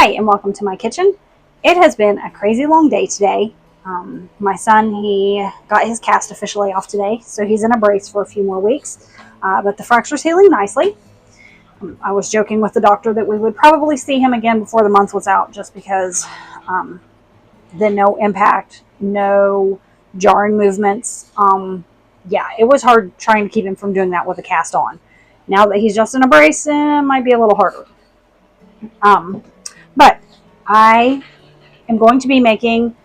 Hi, and welcome to my kitchen. It has been a crazy long day today. My son, he got his cast officially off today, so he's in a brace for a few more weeks, but the fracture's healing nicely. I was joking with the doctor that we would probably see him again before the month was out, just because then no impact, no jarring movements. Yeah, it was hard trying to keep him from doing that with a cast on. Now that he's just in a brace, it might be a little harder. But I am going to be making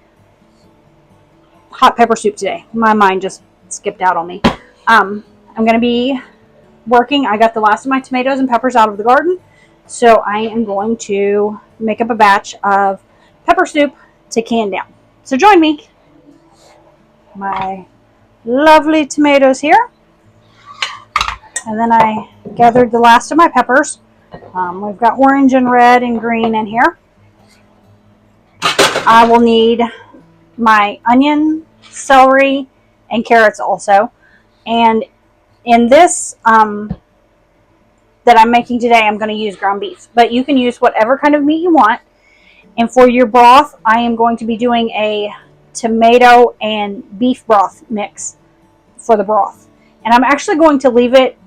hot pepper soup today. My mind just skipped out on me. I'm going to be working. I got the last of my tomatoes and peppers out of the garden, so I am going to make up a batch of pepper soup to can down. So join me. My lovely tomatoes here, and then I gathered the last of my peppers. We've got orange and red and green in here. I will need my onion, celery, and carrots also. And in this that I'm making today, I'm going to use ground beef. But you can use whatever kind of meat you want. And for your broth, I am going to be doing a tomato and beef broth mix for the broth. And I'm actually going to leave it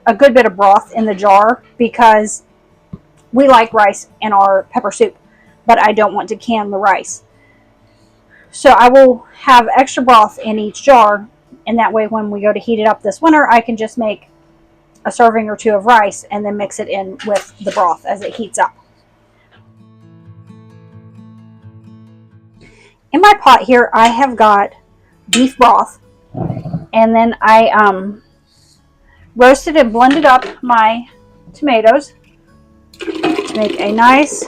a good bit of broth in the jar because we like rice in our pepper soup, but I don't want to can the rice. So I will have extra broth in each jar, and that way when we go to heat it up this winter, I can just make a serving or two of rice and then mix it in with the broth as it heats up. In my pot here, I have got beef broth, and then I roasted and blended up my tomatoes to make a nice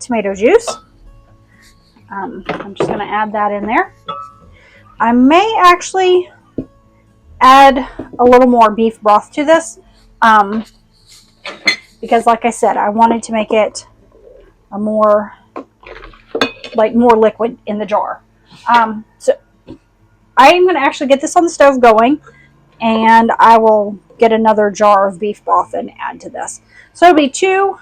tomato juice. I'm just going to add that in there. I may actually add a little more beef broth to this because, like I said, I wanted to make it a more liquid in the jar. So I'm going to actually get this on the stove going, and I will get another jar of beef broth and add to this. So it'll be 2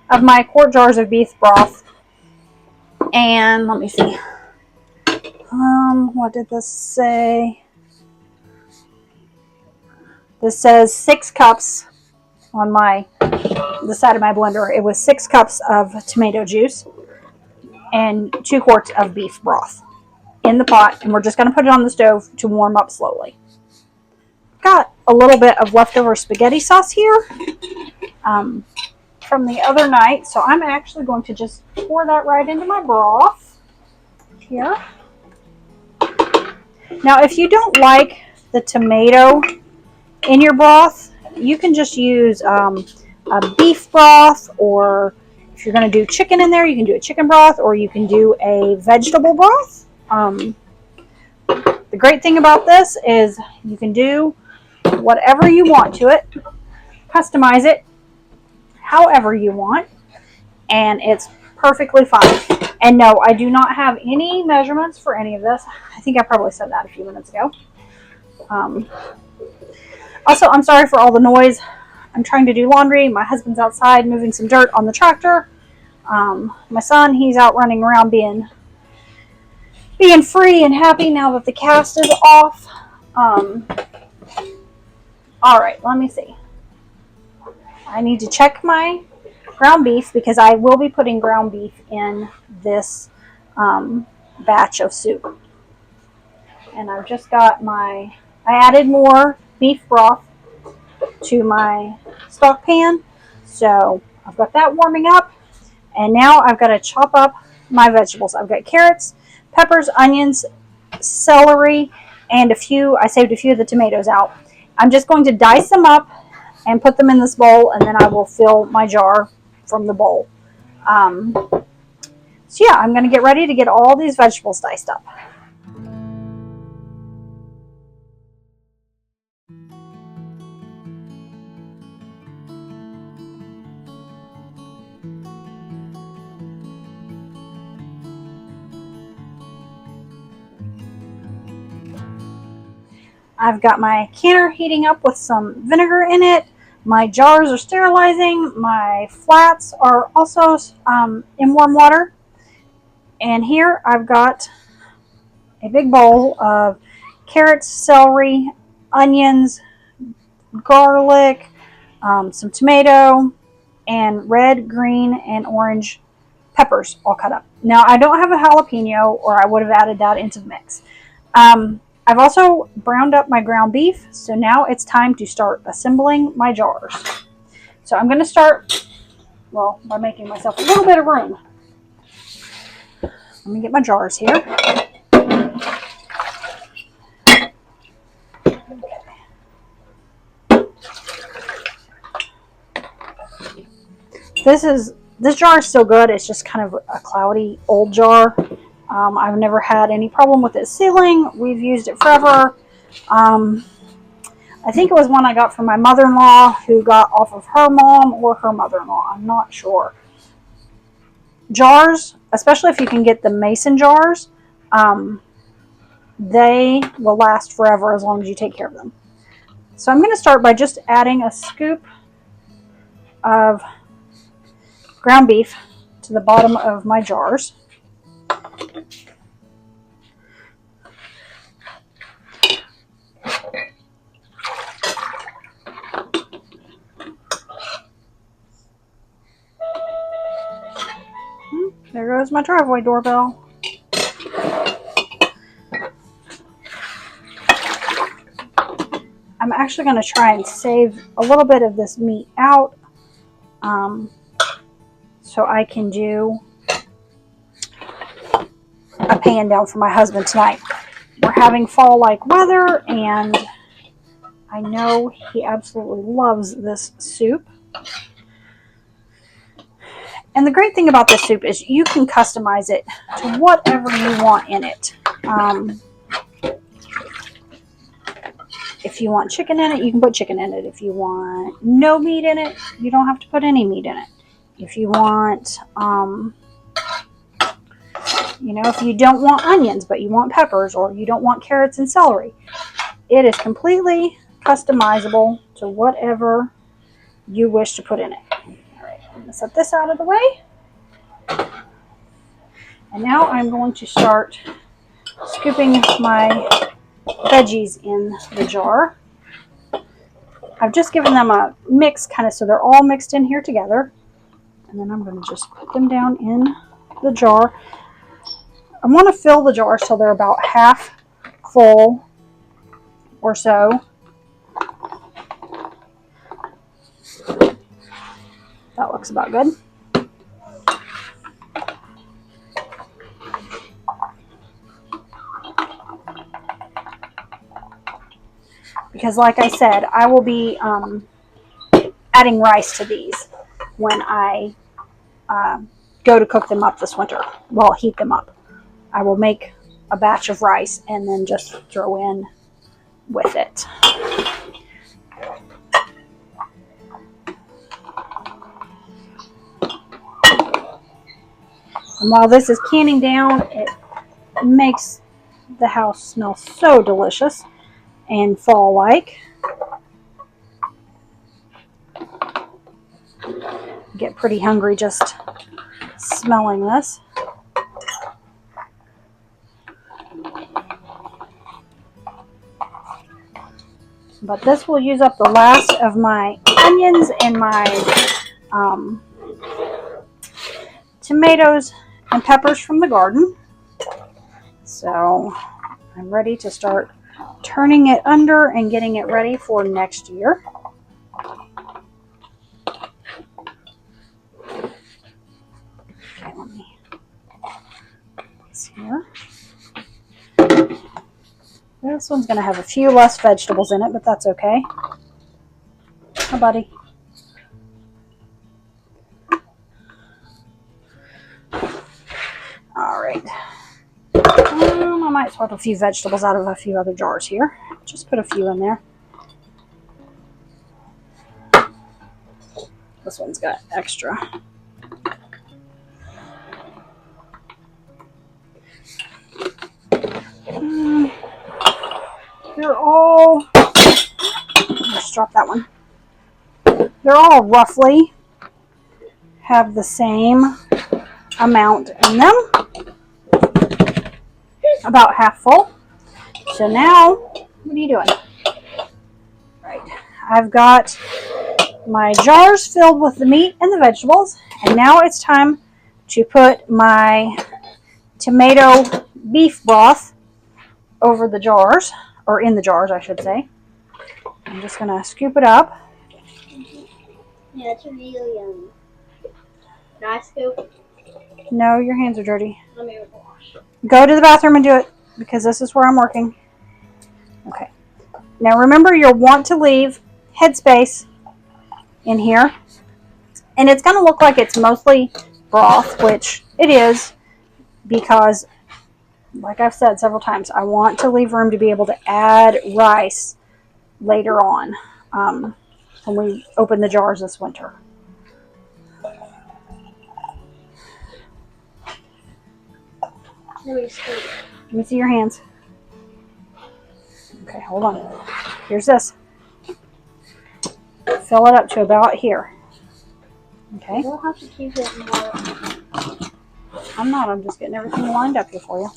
of my quart jars of beef broth. And let me see. What did this say? This says 6 cups on the side of my blender. It was 6 cups of tomato juice and 2 quarts of beef broth in the pot, and we're just going to put it on the stove to warm up slowly. Got a little bit of leftover spaghetti sauce here from the other night, so I'm actually going to just pour that right into my broth here. Now, if you don't like the tomato in your broth, you can just use a beef broth, or if you're going to do chicken in there, you can do a chicken broth, or you can do a vegetable broth. The great thing about this is you can do whatever you want to it, customize it however you want, and it's perfectly fine. And no, I do not have any measurements for any of this. I think I probably said that a few minutes ago. Also, I'm sorry for all the noise. I'm trying to do laundry. My husband's outside moving some dirt on the tractor. My son, he's out running around being free and happy now that the cast is off. All right, let me see. I need to check my ground beef because I will be putting ground beef in this batch of soup. And I've just got I added more beef broth to my stock pan. So I've got that warming up. And now I've got to chop up my vegetables. I've got carrots, peppers, onions, celery, and I saved a few of the tomatoes out. I'm just going to dice them up and put them in this bowl, and then I will fill my jar from the bowl. So yeah, I'm going to get ready to get all these vegetables diced up. I've got my canner heating up with some vinegar in it. My jars are sterilizing. My flats are also in warm water. And here I've got a big bowl of carrots, celery, onions, garlic, some tomato, and red, green, and orange peppers all cut up. Now, I don't have a jalapeno, or I would have added that into the mix. I've also browned up my ground beef, so now it's time to start assembling my jars. So I'm going to start, well, by making myself a little bit of room. Let me get my jars here. This jar is still good. It's just kind of a cloudy old jar. I've never had any problem with it sealing. We've used it forever. I think it was one I got from my mother-in-law, who got off of her mom or her mother-in-law. I'm not sure. Jars, especially if you can get the mason jars, they will last forever as long as you take care of them. So I'm going to start by just adding a scoop of ground beef to the bottom of my jars. There goes my driveway doorbell. I'm actually going to try and save a little bit of this meat out so I can do a pan down for my husband tonight. We're having fall-like weather, and I know he absolutely loves this soup. And the great thing about this soup is you can customize it to whatever you want in it. If you want chicken in it, you can put chicken in it. If you want no meat in it, you don't have to put any meat in it. If you want, if you don't want onions, but you want peppers, or you don't want carrots and celery, it is completely customizable to whatever you wish to put in it. All right, I'm going to set this out of the way. And now I'm going to start scooping my veggies in the jar. I've just given them a mix, kind of so they're all mixed in here together. And then I'm going to just put them down in the jar. I want to fill the jar so they're about half full or so. That looks about good. Because like I said, I will be adding rice to these when I go to cook them up this winter. Well, heat them up. I will make a batch of rice and then just throw in with it. And while this is canning down, it makes the house smell so delicious and fall-like. Get pretty hungry just smelling this. But this will use up the last of my onions and my tomatoes and peppers from the garden. So I'm ready to start turning it under and getting it ready for next year. Okay, let me put this here. This one's going to have a few less vegetables in it, but that's okay. Hi, buddy. All right. I might swap a few vegetables out of a few other jars here. Just put a few in there. This one's got extra. They're all... Let's drop that one. they're all roughly have the same amount in them, about half full. So now, what are you doing? Right, I've got my jars filled with the meat and the vegetables, and now it's time to put my tomato beef broth over the jars, or in the jars, I should say. I'm just going to scoop it up. Yeah, it's really yummy. Can I scoop? No, your hands are dirty. Let me wash. Go to the bathroom and do it, because this is where I'm working. Okay. Now remember, you'll want to leave headspace in here. And it's going to look like it's mostly broth, which it is, because, like I've said several times, I want to leave room to be able to add rice later on when we open the jars this winter. Let me scoop. Let me see your hands. Okay, hold on. Here's this. Fill it up to about here. Okay. We'll have to keep it more. I'm not. I'm just getting everything lined up here for you.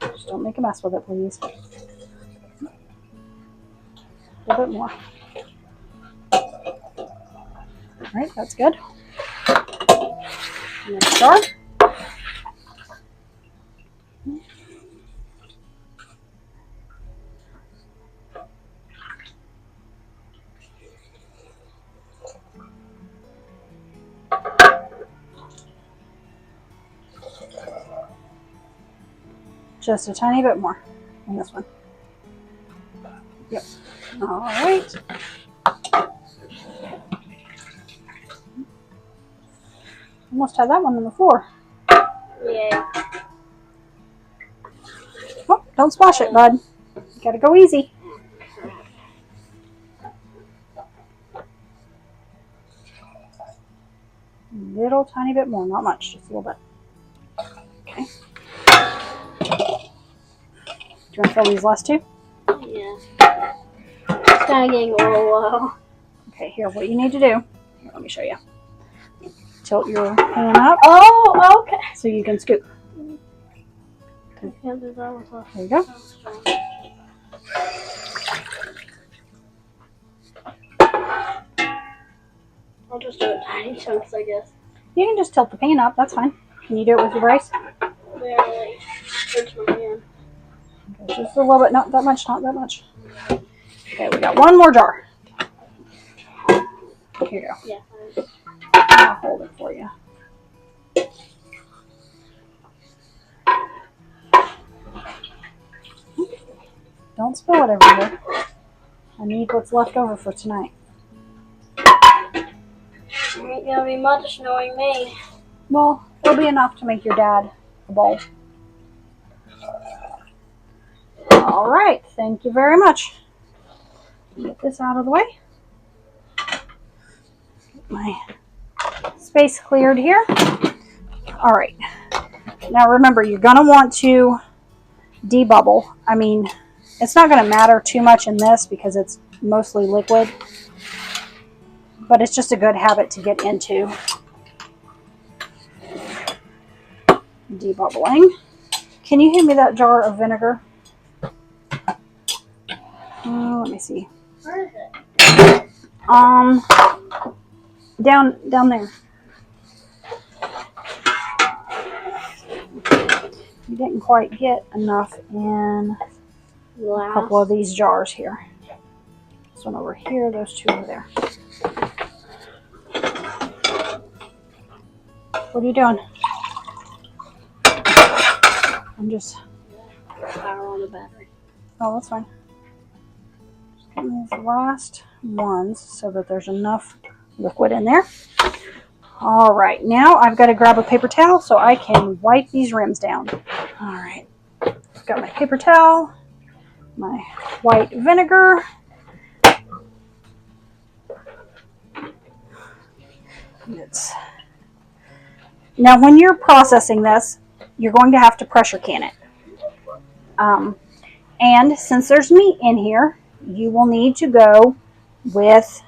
Just don't make a mess with it, please. A little bit more. All right, that's good. Next jar. Just a tiny bit more in this one. Yep. All right. Almost had that one on the floor. Yeah. Oh, don't splash it, bud. You gotta go easy. Little tiny bit more, not much, just a little bit. Okay. Do you want to fill these last two? Yeah. It's kind of getting a little low. Okay, here, what you need to do, here, let me show you. Tilt your pan up Oh, okay. so you can scoop. I can't do that with There you go. I'll just do it tiny chunks, I guess. You can just tilt the pan up, that's fine. Can you do it with your brace? Barely. Hurts my hand. Okay, just a little bit, not that much, not that much. Okay, we got one more jar. Here you go. Yeah. I'll hold it for you. Don't spill it everywhere. I need what's left over for tonight. Ain't gonna be much knowing me. Well, it'll be enough to make your dad a bowl. All right, thank you very much. Get this out of the way. Get my space cleared here. All right. Now remember, you're gonna want to debubble. I mean, it's not gonna matter too much in this because it's mostly liquid, but it's just a good habit to get into. Debubbling. Can you hand me that jar of vinegar? Let me see. Where is it? Down there. You didn't quite get enough in a couple of these jars here. This one over here, those two over there. What are you doing? I'm just... Power on the battery. Oh, that's fine. Just getting these last ones so that there's enough liquid in there. All right, now I've got to grab a paper towel so I can wipe these rims down. All right, I've got my paper towel, my white vinegar. Now, when you're processing this, you're going to have to pressure can it. And since there's meat in here, you will need to go with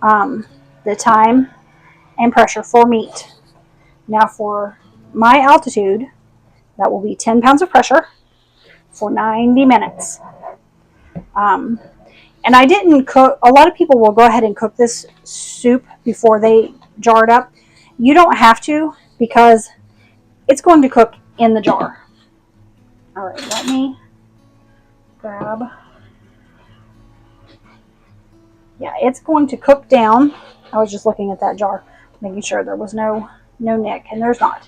the time and pressure for meat. Now, for my altitude, that will be 10 pounds of pressure for 90 minutes. Um, and I didn't cook. A lot of people will go ahead and cook this soup before they jar it up. You don't have to, because it's going to cook in the jar. All right, let me grab. Yeah, it's going to cook down. I was just looking at that jar, making sure there was no nick, and there's not.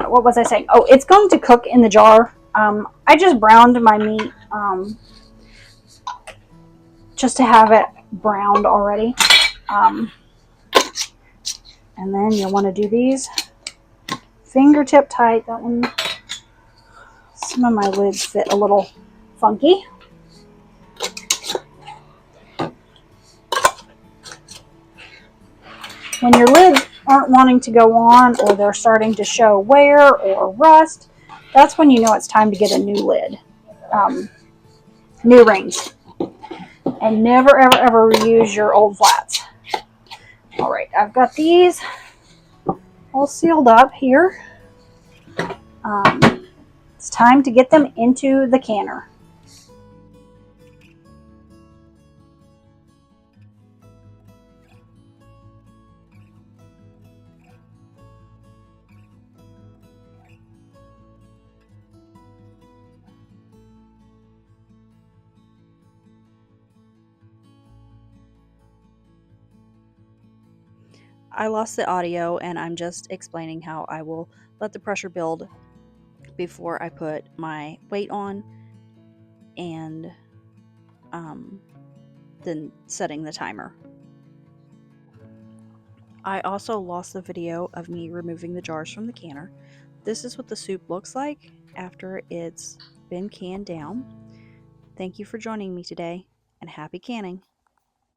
What was I saying? Oh, it's going to cook in the jar. I just browned my meat just to have it browned already. And then you'll want to do these fingertip tight. That one, some of my lids fit a little funky. When your lids aren't wanting to go on, or they're starting to show wear or rust, that's when you know it's time to get a new lid. New rings. And never, ever, ever reuse your old flats. All right, I've got these all sealed up here. It's time to get them into the canner. I lost the audio, and I'm just explaining how I will let the pressure build before I put my weight on, and then setting the timer. I also lost the video of me removing the jars from the canner. This is what the soup looks like after it's been canned down. Thank you for joining me today, and happy canning!